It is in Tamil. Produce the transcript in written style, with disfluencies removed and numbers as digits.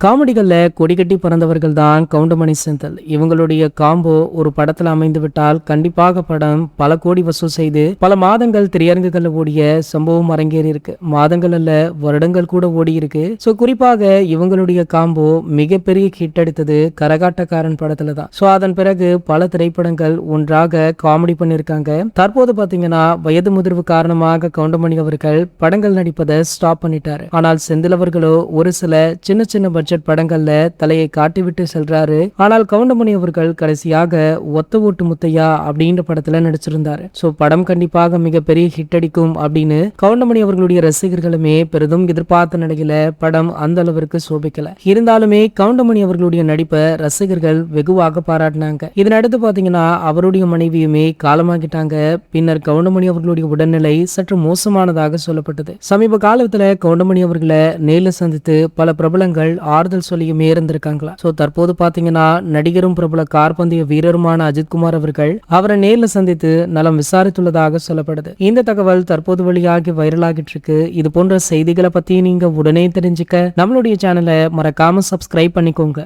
காமெடிகள்ல கொடிகட்டி பிறந்தவர்கள் தான் கவுண்டமணி செந்தில். இவங்களுடைய காம்போ ஒரு படத்துல அமைந்து விட்டால் கண்டிப்பாக படம் பல கோடி வசூல் செய்து பல மாதங்கள் திரையரங்குகள்ல ஓடிய சம்பவம் அரங்கேறி இருக்கு. மாதங்கள் அல்ல, வருடங்கள் கூட ஓடி இருக்கு. சோ குறிப்பாக இவங்களுடைய காம்போ மிகப்பெரிய ஹிட் அடித்தது கரகாட்டக்காரன் படத்துல தான். சோ அதன் பிறகு பல திரைப்படங்கள் ஒன்றாக காமெடி பண்ணிருக்காங்க. தற்போது பாத்தீங்கன்னா வயது முதிர்வு காரணமாக கவுண்டமணி அவர்கள் படங்கள் நடிப்பதை ஸ்டாப் பண்ணிட்டாரு. ஆனால் செந்தில் அவர்களோ ஒரு சில சின்ன சின்ன பட்ஜெட் படங்கள்ல தலையை காட்டிவிட்டு செல்றாரு. ஆனால் கவுண்டமணி அவர்கள் கடைசியாக ஒத்த ஓட்டு முத்தையா அப்படின்ற படத்துல நடிச்சிருந்தாரு. சோ படம் கண்டிப்பாக மிகப்பெரிய ஹிட் அடிக்கும் அப்படின்னு கவுண்டமணி அவர்களுடைய ரசிகர்களுமே பெரிதும் எதிர்பார்த்த நிலையில படம் அந்த அளவிற்கு சோபிக்கல. இருந்தாலுமே கவுண்டமணி அவர்களுடைய நடிப்பை ரசிகர்கள் வெகுவாக பாராட்டினாங்க. இதனடுத்து பாத்தீங்கன்னா அவருடைய மனைவியுமே காலமாகிட்டாங்க. பின்னர் கவுண்டமணி அவர்களுடைய உடல்நிலை சற்று மோசமானதாக சொல்லப்பட்டது. சமீப காலத்துல கவுண்டமணி அவர்களை நேரில் சந்தித்து பல பிரபலங்கள் ஆறுதல் சொல்லியுமே இருந்திருக்காங்களா. சோ தற்போது பாத்தீங்கன்னா நடிகரும் பிரபல கார்பந்தய வீரருமான அஜித்குமார் அவர்கள் அவரை நேரில் சந்தித்து நலம் விசாரித்துள்ளதாக சொல்லப்படுது. இந்த தகவல் தற்போது வெளியாகி வைரலாகிட்டு இருக்கு. இது போன்ற செய்திகளை பத்தி நீங்க உடனே தெரிஞ்சுக்க நம்மளுடைய சேனலை மறக்காம சப்ஸ்கிரைப் பண்ணிக்கோங்க.